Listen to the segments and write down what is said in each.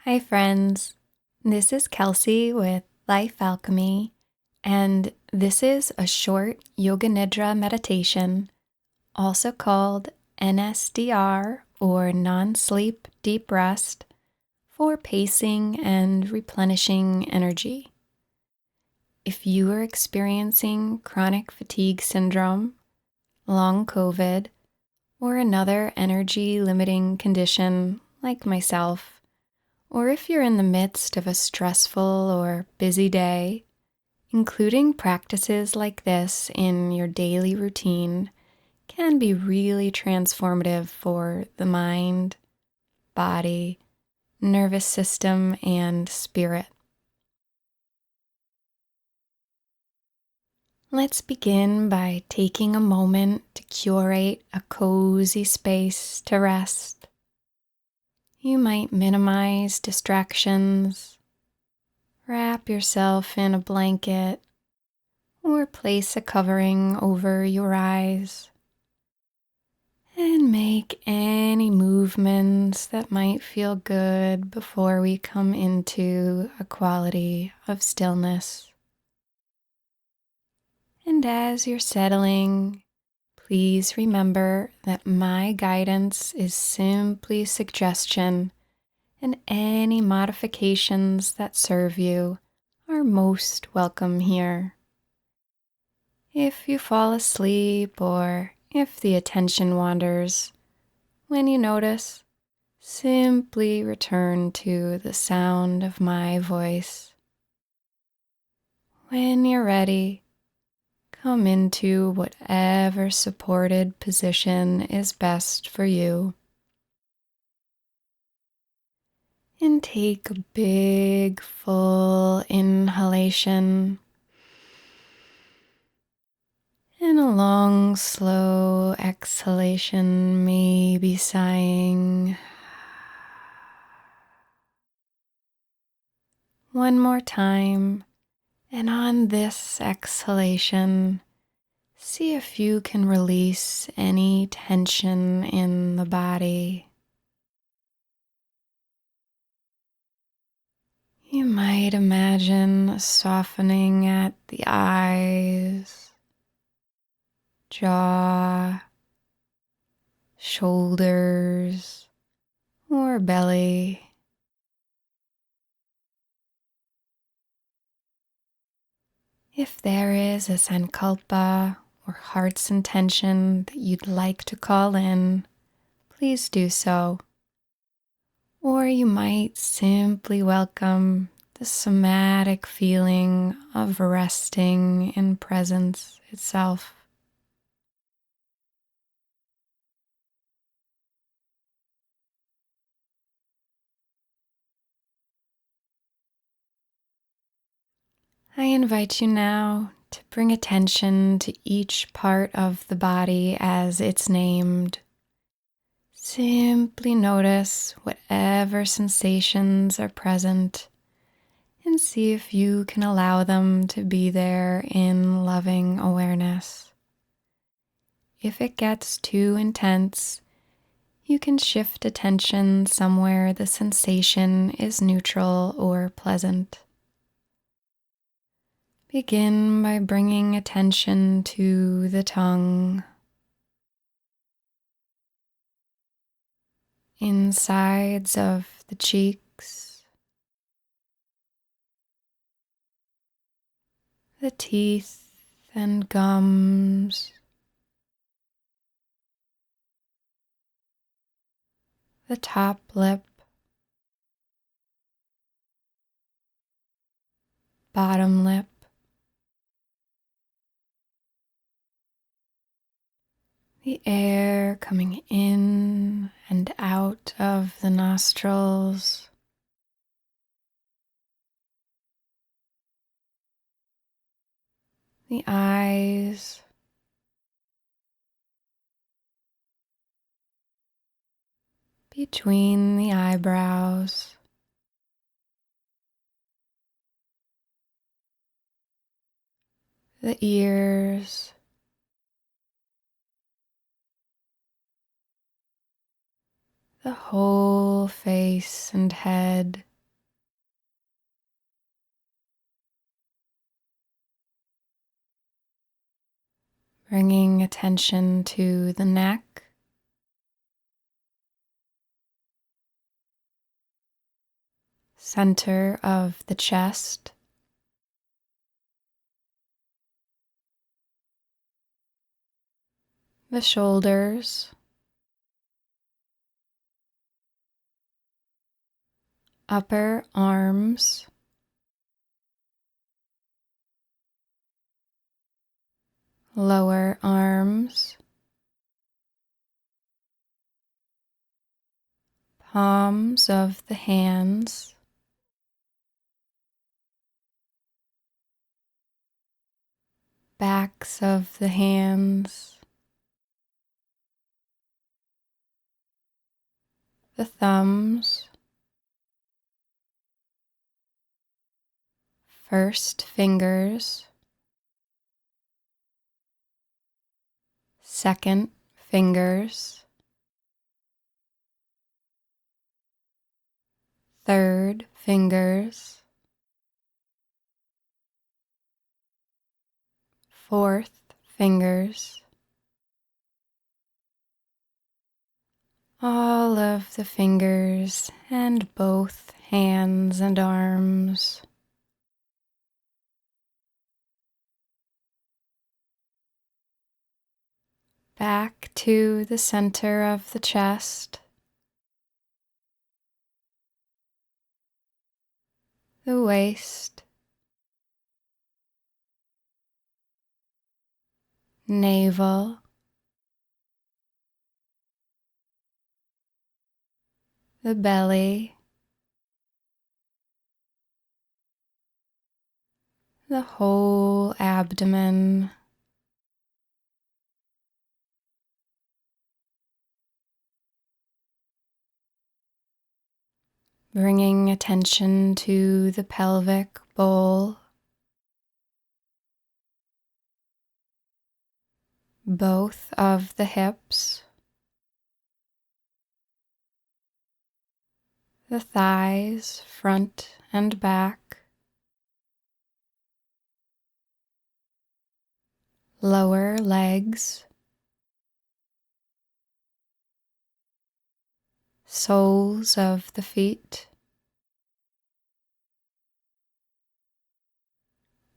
Hi, friends. This is Kelsey with Life Alchemy, and this is a short Yoga Nidra meditation, also called NSDR or non sleep deep rest, for pacing and replenishing energy. If you are experiencing chronic fatigue syndrome, long COVID, or another energy limiting condition like myself, or if you're in the midst of a stressful or busy day, including practices like this in your daily routine can be really transformative for the mind, body, nervous system, and spirit. Let's begin by taking a moment to curate a cozy space to rest. You might minimize distractions, wrap yourself in a blanket, or place a covering over your eyes, and make any movements that might feel good before we come into a quality of stillness. And as you're settling, please remember that my guidance is simply suggestion, and any modifications that serve you are most welcome here. If you fall asleep or if the attention wanders, when you notice, simply return to the sound of my voice. When you're ready, come into whatever supported position is best for you. And take a big, full inhalation and a long, slow exhalation, maybe sighing. One more time, and on this exhalation, see if you can release any tension in the body. You might imagine a softening at the eyes, jaw, shoulders, or belly. If there is a sankalpa or heart's intention that you'd like to call in, please do so. Or you might simply welcome the somatic feeling of resting in presence itself. I invite you now to bring attention to each part of the body as it's named. Simply notice whatever sensations are present and see if you can allow them to be there in loving awareness. If it gets too intense, you can shift attention somewhere the sensation is neutral or pleasant. Begin by bringing attention to the tongue, insides of the cheeks, the teeth and gums, the top lip, bottom lip, the air coming in and out of the nostrils, the eyes, between the eyebrows, the ears, the whole face and head, bringing attention to the neck, center of the chest, the shoulders, upper arms, lower arms, palms of the hands, backs of the hands, the thumbs, first fingers, second fingers, third fingers, fourth fingers, all of the fingers and both hands and arms. Back to the center of the chest, the waist, navel, the belly, the whole abdomen, bringing attention to the pelvic bowl, both of the hips, the thighs, front and back, lower legs, soles of the feet,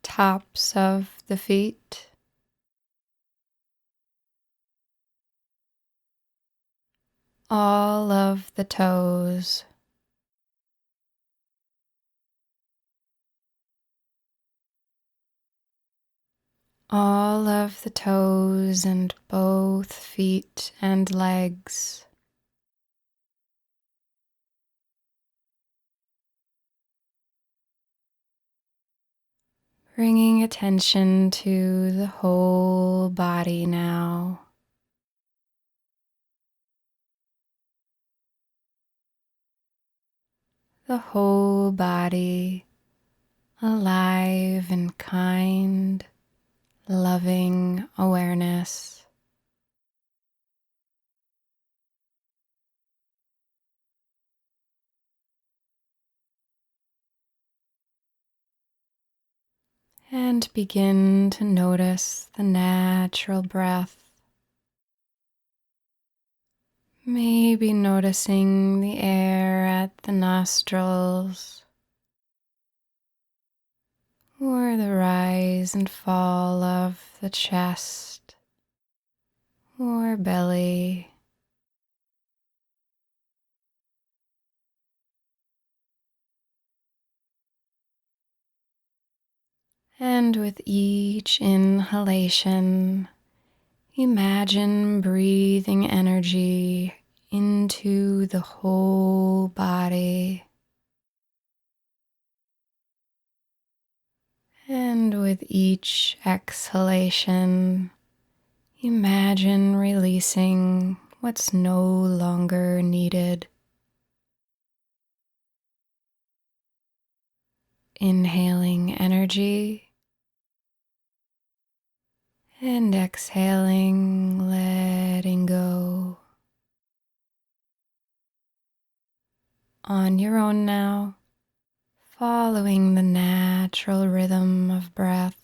tops of the feet, all of the toes, all of the toes and both feet and legs. Bringing attention to the whole body now. The whole body alive and kind, loving awareness. And begin to notice the natural breath. Maybe noticing the air at the nostrils, or the rise and fall of the chest or belly. And with each inhalation, imagine breathing energy into the whole body. And with each exhalation, imagine releasing what's no longer needed. Inhaling energy and exhaling, letting go. On your own now, following the natural rhythm of breath.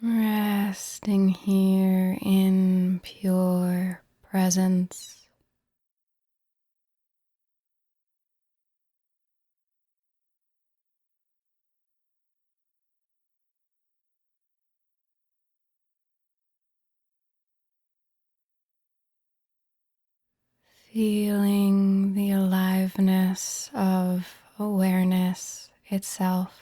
Resting here in pure presence. Feeling the aliveness of awareness itself.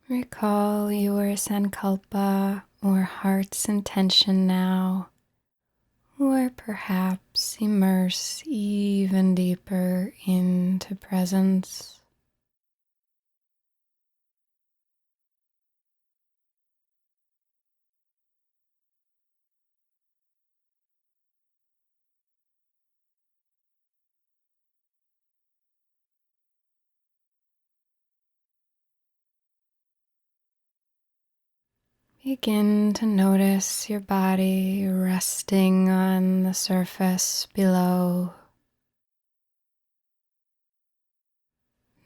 Recall your sankalpa or heart's intention now, or perhaps immerse even deeper into presence. Begin to notice your body resting on the surface below.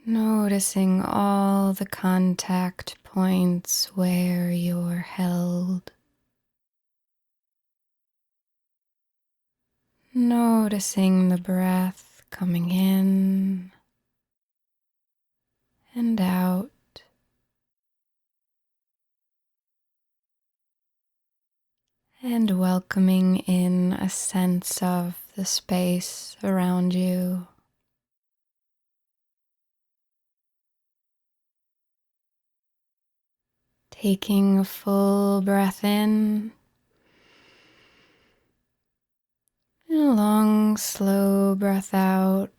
Noticing all the contact points where you're held. Noticing the breath coming in and out. And welcoming in a sense of the space around you. Taking a full breath in and a long, slow breath out.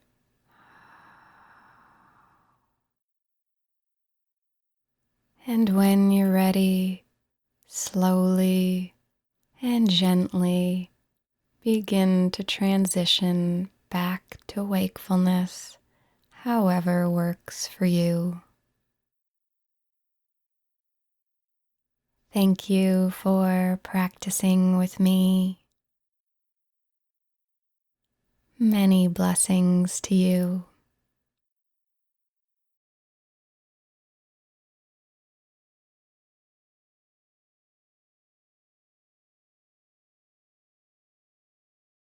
And when you're ready, slowly and gently begin to transition back to wakefulness, however works for you. Thank you for practicing with me. Many blessings to you.